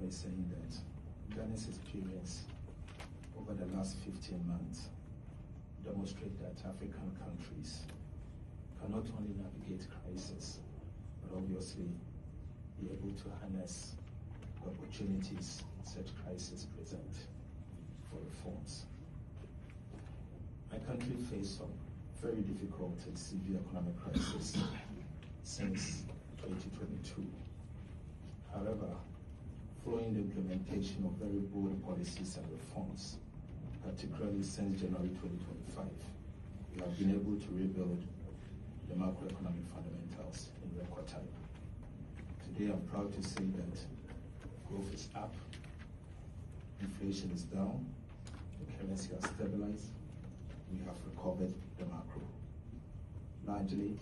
by saying that Ghana's experience over the last 15 months demonstrate that African countries can not only navigate crisis, but obviously be able to harness the opportunities such crises present for reforms. My country faced some very difficult and severe economic crisis since 2022. However, following the implementation of very bold policies and reforms, particularly since January 2025, we have been able to rebuild the macroeconomic fundamentals in record time. Today, I'm proud to say that growth is up, inflation is down, the currency has stabilized, we have recovered the macro. Largely,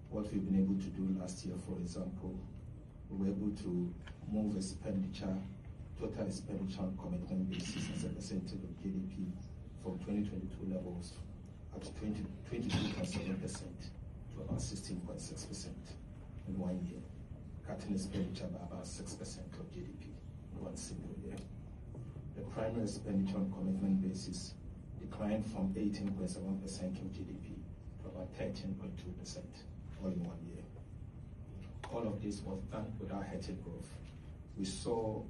what we've been able to do last year, for example, we were able to move expenditure, total expenditure on commitment basis as a percentage of GDP from 2022 levels at 22.7% to about 16.6% in 1 year, cutting expenditure by about 6% of GDP in 1 single year. The primary expenditure on commitment basis declined from 18.7% of GDP to about 13.2%, all in 1 year. All of this was done without hurting growth. We saw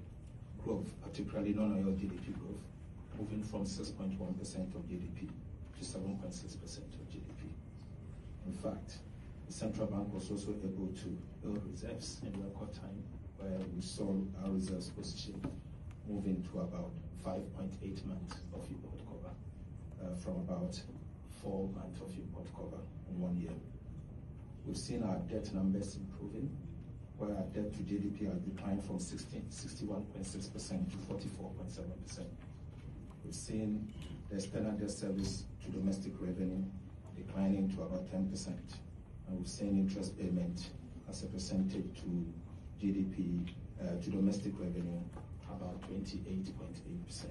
growth, particularly non-oil GDP growth, moving from 6.1% of GDP to 7.6% of GDP. In fact, the central bank was also able to build reserves in record time, where we saw our reserves position moving to about 5.8 months of import cover, from about 4 months of import cover in 1 year. We've seen our debt numbers improving, where our debt to GDP has declined from 61.6% to 44.7%. We've seen the external debt service to domestic revenue declining to about 10%. And we've seen interest payment as a percentage to GDP, to domestic revenue, about 28.8%.